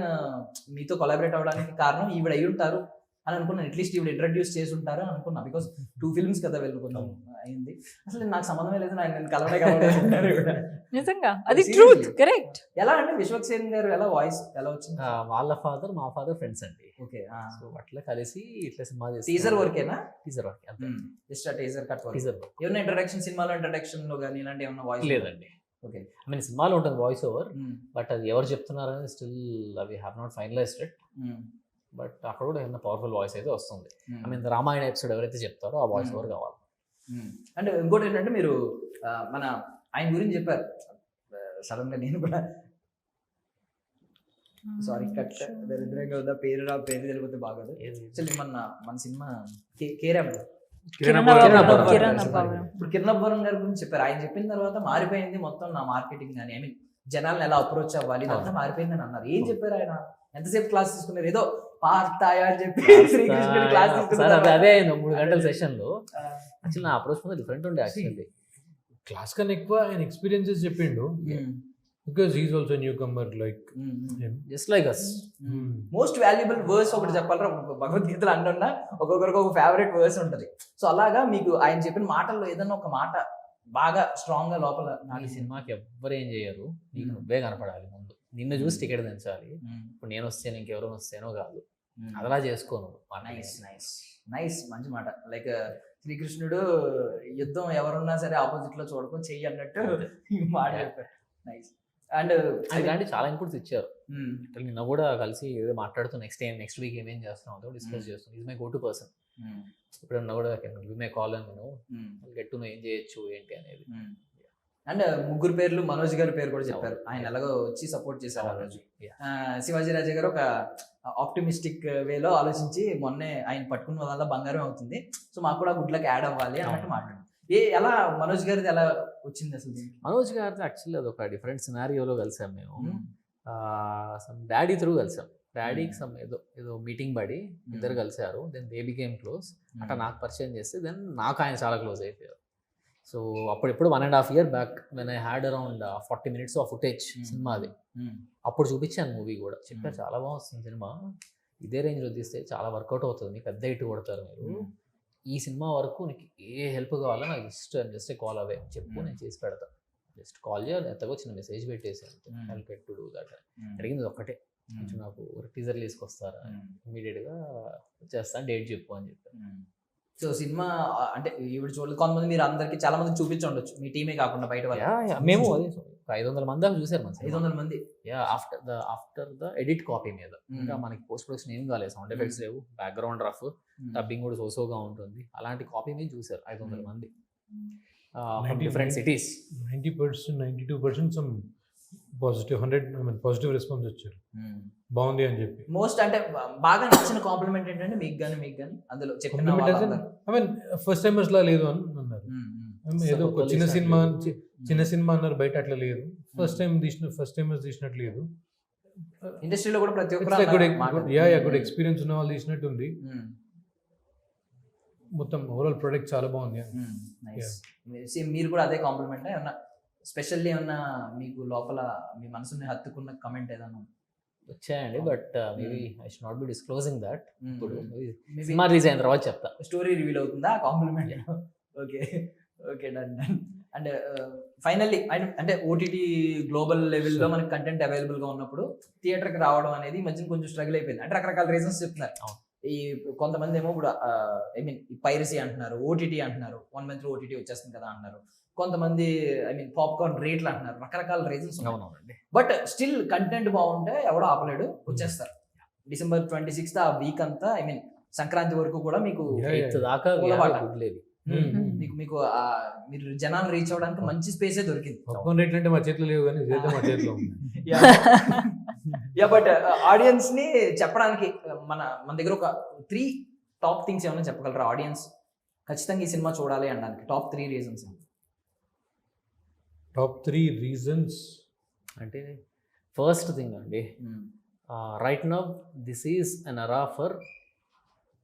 మీతో కొలాబరేట్ అవ్వడానికి కారణం ఈవిడ అయ్యి ఉంటారు అని అనుకున్నాను. అట్లీస్ట్ ఈవిడ ఇంట్రడ్యూస్ చేసి ఉంటారు అని అనుకున్నా. బికాస్ 2 films కదా వెళ్ళుకున్నాం అయింది. అసలు నాకు సంబంధమే లేదు, నేను కలవడే. నిజంగా అది ట్రూత్, కరెక్ట్. ఎలా అంటే విశ్వక్సేన్ గారు ఎలా వాయిస్ ఎలా వచ్చింది? వాళ్ళ ఫాదర్ మా ఫాదర్ ఫ్రెండ్స్ అండి. ఓకే, సో అట్లా కలిసి ఇట్లా సినిమా టీజర్ వర్కేనా? టీజర్ వర్క్ అంతే. జస్ట్ ఆ teaser cut work. Teaser work ఏమైనా ఇంట్రడక్షన్, సినిమాలో ఇంట్రడక్షన్ లో కానీ ఇలాంటి ఏమైనా వాయిస్ లేదండి. ఓకే, ఐ మీన్ సినిమాలో ఉంటుంది వాయిస్ ఓవర్, బట్ అది ఎవరు చెప్తున్నారని స్టిల్ అవి have not finalised it. But అక్కడ కూడా ఏమైనా పవర్ఫుల్ వాయిస్ అయితే వస్తుంది. ఐ మీన్ రామాయణ ఎపిసోడ్ ఎవరైతే చెప్తారో ఆ వాయిస్ ఓవర్ కావాలి. అంటే ఇంకోటి ఏంటంటే మీరు మన ఆయన గురించి చెప్పారు సడన్ గా, నేను కూడా సారీ కట్ దరిద్రంగా ఉందా పేరు తెలిపోతే బాగోదు. యాక్చువల్లీ మన సినిమా కేరామ్ ఇప్పుడు కిరణబ్బవరం గారి గురించి చెప్పారు. ఆయన చెప్పిన తర్వాత మారిపోయింది మొత్తం నా మార్కెటింగ్ కానీ, ఐ మీన్ జనాలను ఎలా అప్రోచ్ అవ్వాలి ఇదంతా మారిపోయిందని అన్నారు. ఏం చెప్పారు ఆయన? ఎంతసేపు క్లాస్ తీసుకున్నారు? ఏదో పార్తాయా అని చెప్పి శ్రీకృష్ణుడి క్లాస్ తీసుకున్నారు. అదే 3 గంటల సెషన్ లో. యాక్చువల్లీ నా అప్రోచ్ కొంచెం డిఫరెంట్ ఉండే. యాక్చువల్లీ క్లాస్ కన్నా ఎక్కువ ఆయన ఎక్స్పీరియన్సెస్ చెప్పిండు. Because he's also newcomer like just like us. Most valuable verse ఒకటి చెప్పాలరా, భగవద్గీతలో అంటున్నా ఒక్కొక్కరికి ఒక ఫేవరెట్ వర్స్ ఉంటుంది. సో అలాగా మీకు ఆయన చెప్పిన మాటల్లో ఏదైనా ఒక మాట బాగా స్ట్రాంగ్ గా లోపల? ఈ సినిమాకి ఎవ్వరు ఏం చేయరు, నీకు నువ్వే కనపడాలి ముందు. నిన్ను చూసి టికెట్ తెంచాలి. ఇప్పుడు నేను వస్తేనే ఇంకెవరో వస్తేనో కాదు, అదలా చేసుకోను. నైస్ నైస్ నైస్, మంచి మాట. లైక్ శ్రీకృష్ణుడు యుద్ధం ఎవరున్నా సరే ఆపోజిట్ లో చూడకుండా చెయ్యి అన్నట్టు మాట చెప్పారు. నైస్. అండ్ ఇలాంటి చాలా ఇన్పుట్స్ ఇచ్చారు. నిన్న కూడా కలిసి ఏదో మాట్లాడుతూ నెక్స్ట్ వీక్ ఏమేం చేస్తున్నాం డిస్కస్ చేస్తాం. Is my go to person. ఇప్పుడన్నా కూడా మే కాల్ అని నేను గెట్ టు నో ఏం చేయొచ్చు ఏంటి అనేది. అండ్ 3 పేర్లు, మనోజ్ గారి పేరు కూడా చెప్పారు. ఆయన ఎలాగో వచ్చి సపోర్ట్ చేశారు ఆ రోజు. శివాజీ రాజా గారు ఒక ఆప్టిమిస్టిక్ వేలో ఆలోచించి మొన్నే ఆయన పట్టుకున్న వల్ల బంగారం అవుతుంది, సో మాకు కూడా గుడ్ లక్ యాడ్ అవ్వాలి అన్నట్టు మాట్లాడారు. ఎలా మనోజ్ గారిది ఎలా వచ్చింది అసలు? మనోజ్ గారిది యాక్చువల్లీ అది ఒక డిఫరెంట్ సినారియోలో కలిసాం మేము. సమ్ డాడీ త్రూ కలిసాం. డాడీకి సమ్ ఏదో మీటింగ్ పడి ఇద్దరు కలిసారు. Then they became close. అట్లా నాకు పరిచయం చేస్తే దెన్ నాకు ఆయన చాలా క్లోజ్ అయిపోయారు. సో అప్పుడు 1.5 year back when I had around 40 minutes of footage సినిమాది, అప్పుడు చూపించాను మూవీ కూడా. చెప్పారు చాలా బాగుంది సినిమా, ఇదే రేంజ్లో తీస్తే చాలా వర్కౌట్ అవుతుంది, మీకు పెద్ద హిట్ కొడతారు మీరు. ఈ సినిమా వరకు నీకు ఏ హెల్ప్ కావాలో నాకు జస్ట్ కాల్ అవే చెప్పు, నేను చేసి పెడతా. జస్ట్ కాల్ చేయాలి, ఎంతగో చిన్న మెసేజ్ పెట్టేసి అంతే, హెల్ప్ టు డూ దట్. అడిగింది ఒక్కటే, కొంచెం నాకు టీజర్ తీసుకొస్తారా, ఇమీడియట్గా వచ్చేస్తాను, డేట్ చెప్పు అని చెప్పారు. సో సినిమా అంటే ఇప్పుడు చూడలేదు, కొంతమంది మీరు అందరికి చాలా మంది చూపించుండొచ్చు, మీ టీమే కాకుండా బయట వాళ్ళు. మేము అదే 500 మంది దాకా చూసారు మన 500 మంది. ఆఫ్టర్ ద ఎడిట్ కాపీ మీద. ఇంకా మనకి పోస్ట్ ప్రొడక్షన్ ఏం కాలేదు, సౌండ్ ఎఫెక్ట్స్ లేవు, బ్యాక్గ్రౌండ్ రఫ్, డబ్బింగ్ కూడా సోసోగా ఉంటుంది. అలాంటి కాపీ మీద చూసారు 500 మంది different cities. 90%, 92% some positive, 100 positive response వచ్చారు, బాగుంది అని చెప్పి. మోస్ట్ అంటే బాగా నచ్చిన కాంప్లిమెంట్ ఏంటంటే మీకు కానీ అందులో చెప్పిన ఫస్ట్ టైమర్స్ లా లేదు అని అన్నారు. ఏదో ఒక చిన్న సినిమా అన్నారు, బయట అట్లా లేదు. ఫస్ట్ టైమర్స్ తీసినట్టు లేదు. ఇండస్ట్రీలో కూడా ప్రతి ఒక్కరు గుడ్ ఎక్స్పీరియన్స్ ఉన్న వాళ్ళు తీసినట్టు ఉంది. మొత్తం ఓవరాల్ ప్రొడక్ట్ చాలా బాగుంది. మీరు కూడా అదే కాంప్లిమెంట్ ఏమన్నా స్పెషల్లీ ఏమన్నా మీకు లోపల మీ మనసుని హత్తుకున్న కమెంట్ ఏదన్నా వచ్చాయండి? But maybe I should not be disclosing that. ఇప్పుడు సినిమా రిలీజ్ అయిన తర్వాత చెప్తా. స్టోరీ రివీల్ అవుతుందా compliment? Okay okay, done done. And finally అంటే ఓటీటీ గ్లోబల్ లెవెల్లో మనకి కంటెంట్ అవైలబుల్గా ఉన్నప్పుడు థియేటర్కి రావడం అనేది ఈ మధ్యన కొంచెం స్ట్రగుల్ అయిపోయింది. అంటే రకరకాల రీజన్స్ చెప్తున్నారు. ఈ కొంతమంది ఏమో ఇప్పుడు ఐ మీన్ పైరసీ అంటున్నారు, ఓటీటీ అంటున్నారు, 1 month ఓటీటీ వచ్చేస్తుంది కదా అంటున్నారు. కొంతమంది ఐ మీన్ పాప్కార్న్ రేట్లు అంటున్నారు, రకరకాల రీజన్స్. అవునండి. బట్ స్టిల్ కంటెంట్ బాగుంటే ఎవడో ఆపలేడు, వచ్చేస్తారు. December 26th ఆ వీక్ అంతా ఐ మీన్ సంక్రాంతి వరకు కూడా మీకు దాకా మీకు మీరు జనాలు రీచ్ అవ్వడానికి మంచి స్పేసే దొరికింది. పాప్కార్న్ రేట్లు అంటే మా చేతిలో లేవు, కానీ మా చేతిలో ఉంది. బట్ ఆడియన్స్ ని చెప్పడానికి మన దగ్గర ఒక 3 top things ఏమైనా చెప్పగలరా? ఆడియన్స్ ఖచ్చితంగా ఈ సినిమా చూడాలి అనడానికి టాప్ 3 రీజన్స్. టాప్ 3 రీజన్స్ అంటే ఫస్ట్ థింగ్ అండి, right now this is an era for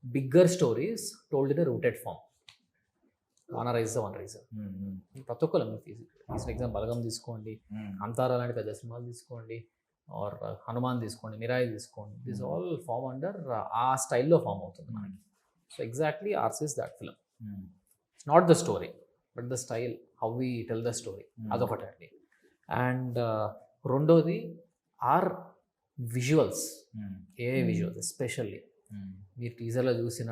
bigger stories told in a rooted form. One reason. ప్రతి ఒక్కరు తీసిన ఎగ్జాంపుల్ బలగం తీసుకోండి, అంతారా లాంటి పెద్ద సినిమాలు తీసుకోండి, ఆర్ హనుమాన్ తీసుకోండి, మిరాయి తీసుకోండి. దిస్ ఆల్ ఫామ్ అండర్ ఆ స్టైల్లో ఫామ్ అవుతుంది మనకి. So exactly ours is that film. It's not the story but the style, how we tell the story, అదొకటి అండి. అండ్ రెండోది ఆర్ విజువల్స్, విజువల్స్ ఎస్పెషల్లీ. మీరు టీజర్లో చూసిన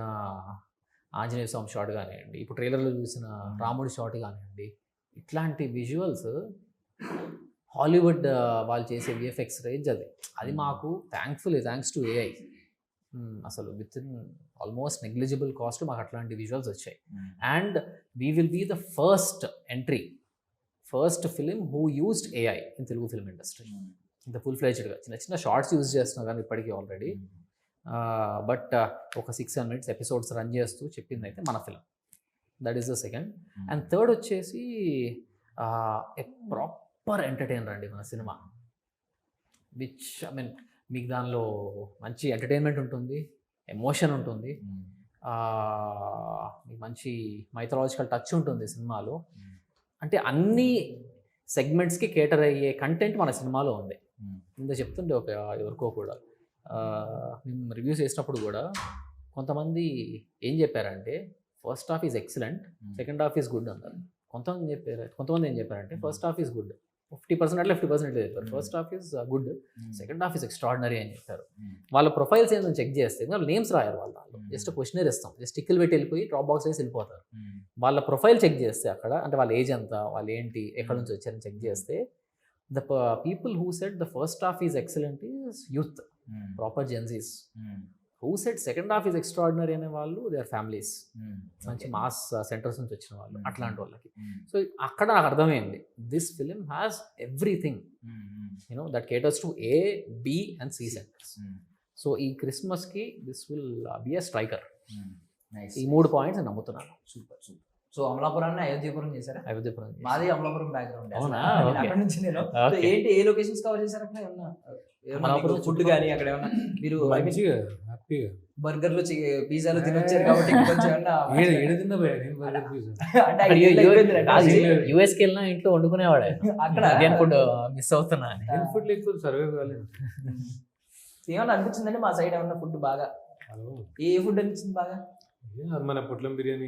ఆంజనేయ స్వామి షాట్ కానివ్వండి, ఇప్పుడు ట్రైలర్లో చూసిన రాముడి షాట్ కానివ్వండి, ఇట్లాంటి విజువల్స్ హాలీవుడ్ వాళ్ళు చేసే విఎఫ్ఎక్స్ రేంజ్ అది మాకు థ్యాంక్స్ టు ఏఐ అసలు within almost negligible cost మాకు అట్లాంటి విజువల్స్ వచ్చాయి. And we will be the first film who used AI in Telugu film industry. ఇంత ఫుల్ ఫ్లెడ్జ్డ్గా చిన్న షార్ట్స్ యూజ్ చేస్తున్నాం కానీ ఇప్పటికీ ఆల్రెడీ. బట్ ఒక 6-7 minutes ఎపిసోడ్స్ రన్ చేస్తూ చెప్పింది అయితే మన film. That is the second. And third వచ్చేసి ఏ ప్రాపర్ ఎంటర్టైనర్ అండి మన సినిమా. విచ్ ఐ మీన్ మీకు దానిలో మంచి ఎంటర్టైన్మెంట్ ఉంటుంది, ఎమోషన్ ఉంటుంది, మీకు మంచి మైథలాజికల్ టచ్ ఉంటుంది సినిమాలో. అంటే అన్ని సెగ్మెంట్స్కి కేటర్ అయ్యే కంటెంట్ మన సినిమాలో ఉంది. ఇంత చెప్తుండే ఒక ఎవరికో కూడా మేము రివ్యూస్ చేసినప్పుడు కూడా కొంతమంది ఏం చెప్పారంటే first half is excellent, second half is good అన్నారు. కొంతమంది ఏం చెప్పారంటే ఫస్ట్ హాఫ్ ఈజ్ గుడ్ 50% అట్లా 50% చెప్పారు. First half is good, second half is extraordinary అని చెప్పారు. వాళ్ళ ప్రొఫైల్స్ ఏంటో చెక్ చేస్తే వాళ్ళు నేమ్స్ రాయారు, వాళ్ళ దాంట్లో జస్ట్ క్వశ్చనర్ ఇస్తాం, జస్ట్ టిక్కులు పెట్టి వెళ్ళిపోయి డ్రాప్ బాక్స్ వేసి వెళ్ళిపోతారు. వాళ్ళ ప్రొఫైల్ చెక్ చేస్తే అక్కడ అంటే వాళ్ళ ఏజ్ ఎంత, వాళ్ళు ఏంటి, ఎక్కడి నుంచి వచ్చారని చెక్ చేస్తే the people who said the first half is excellent is youth, proper Gen Zs. Who said second half is extraordinary అనే వాళ్ళు దే ఆర్ ఫ్యామిలీస్, మంచి మాస్ సెంటర్స్ నుంచి వచ్చిన వాళ్ళు, అట్లాంటి వాళ్ళకి. సో అక్కడ నాకు అర్థమైంది this film has everything you know that caters to A, B and C centres. So ఈ క్రిస్మస్కి this will be a striker. ఈ 3 పాయింట్స్ నేను నమ్ముతున్నాను. సూపర్. సో అమలాపురాన్ని అయోధ్యపురం చేశారా? అయోధ్యపురం మాది అమలాపురం బ్యాక్గ్రౌండ్. అవునా? అక్కడ నుంచి నేను ఏంటి ఏ లొకేషన్స్ కవర్ చేశారు అక్కడ? ఏమన్నా ఫుడ్ కానీ అక్కడ ఏమన్నా మీరు బర్గర్లు పిజ్జాలు తినొచ్చారు కాబట్టి యూఎస్కి వెళ్ళినా ఇంట్లో వండుకునేవాడే, అక్కడ ఇండియన్ ఫుడ్ మిస్ అవుతున్నా. ఫుడ్ లేకపోతే సర్వే కాలేదు. ఏమన్నా అనిపించిందండి మా సైడ్ ఏమన్నా ఫుడ్ బాగా? ఏ ఫుడ్ అనిపించింది బాగా? మన పొట్లం బిర్యానీ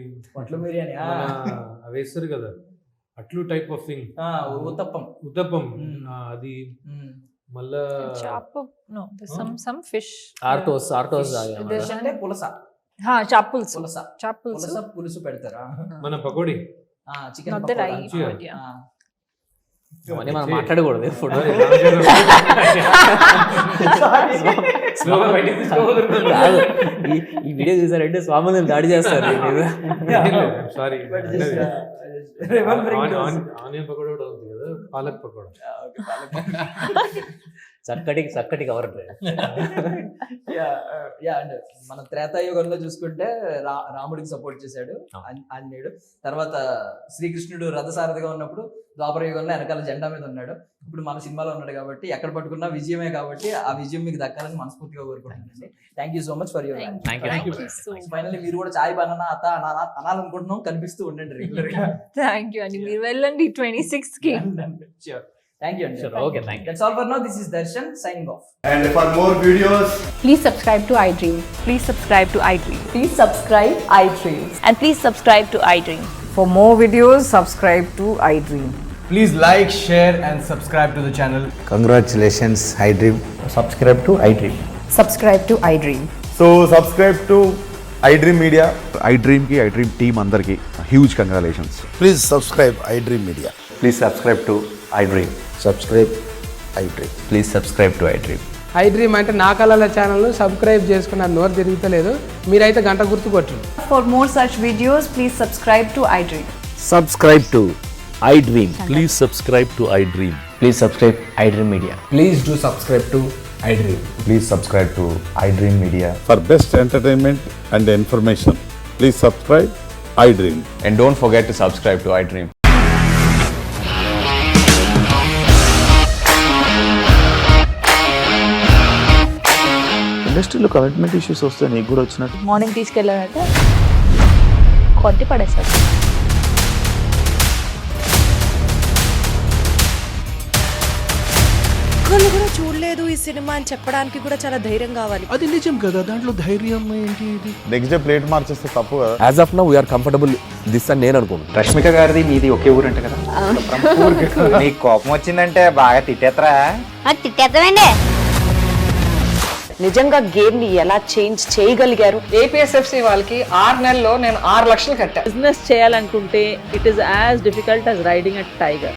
అవి వేస్తారు కదా, అట్లు type of thing, uttapam. Uttapam, Mm. అది Mm. మళ్ళా chop no there's some fish ఆర్టోస్ There's అంటే పులస చాపుల్స్ పులస చాపుల్స్ పులస పులుసు పెడతారా? మన pakodi. Chicken not that I eat మంచిగా. but yeah అవన్నీ మనం మాట్లాడకూడదు ఫుడ్. స్లోగా బయటికి తీసుకోవద్దు. ఈ వీడియో చూసారంటే స్వాములు దాడి చేస్తారు దీని మీద. సారీ, ఆనియన్ పకోడా కూడా ఉంది కదా, పాలక్ పకోడా. చక్కటి కవర్. అండ్ మన త్రేతాయుగంలో చూసుకుంటే రాముడికి సపోర్ట్ చేశాడు ఆంజనేయుడు. తర్వాత శ్రీకృష్ణుడు రథసారథిగా ఉన్నప్పుడు ద్వాపర యుగంలో వెనకాల జెండా మీద ఉన్నాడు. ఇప్పుడు మన సినిమాలో ఉన్నాడు కాబట్టి ఎక్కడ పట్టుకున్నా విజయమే, కాబట్టి ఆ విజయం మీకు దక్కాలని మనస్ఫూర్తిగా కోరుకుంటున్నానండి. Thank you so much for your Thank you. Finally మీరు కూడా చాయ్ బనానా అత అనాలనుకుంటున్నాం, కనిపిస్తూ ఉండండి రెగ్యులర్ గా. thank you అండి, మీరు వెళ్ళండి 26 కి. థ్యాంక్ యూ అండి. Okay, thank you. That's all for now. This is Darshan signing off. And for more videos, Please subscribe to iDream. Please subscribe to iDream. Please subscribe iDream. And please subscribe to iDream. For more videos, subscribe to iDream. please like, share, and subscribe to the channel. Congratulations, iDream. Subscribe to iDream. Subscribe to iDream. So subscribe to iDream Media. iDream team అందరికి huge congratulations. Please subscribe iDream Media. Please subscribe to iDream. Subscribe iDream. Please subscribe to iDream. iDream అంటే నా కళల channel subscribe చేసుకున్న నోరు తిరుగుతలేదు, మీరైతే గంట గుర్తు కొట్టండి. For more such videos, please subscribe to iDream. Subscribe to iDream. Please subscribe to iDream. Please subscribe iDream Media. Please do subscribe to iDream. Please subscribe to iDream Media. For best entertainment and information, please subscribe iDream. And don't forget to subscribe to iDream. ఇండస్ట్రీలో commitment issues వస్తే నీకు కూడా వచ్చినట్టు. Morning తీసుకెళ్ళారంటే కొట్టి పడేస్తారు. ఒక్కళ్ళు కూడా చూడలేదు ఈ సినిమా అని చెప్పడానికి కూడా చాలా ధైర్యం కావాలి. అది నిజం కదా, దాంట్లో ధైర్యం ఏంటి? ఇది నెక్స్ట్ డే ప్లేట్ మార్చేస్తే తప్పు కదా. As of now, we are comfortable this అని నేను అనుకుంటున్నాను. రష్మిక గారిది మీది ఒకే ఊరు అంట కదా. నీకు కోపం వచ్చిందంటే బాగా తిట్టేత్తరా? తిట్టేద్దామండి. నిజంగా గేమ్ ని ఎలా చేంజ్ చేయగలిగారు? ఏపీఎస్ఎఫ్సి వాళ్ళకి 6 నెలల్లో నేను 6 లక్షలు కట్టా. బిజినెస్ చేయాలనుకుంటే it is as difficult as riding a tiger.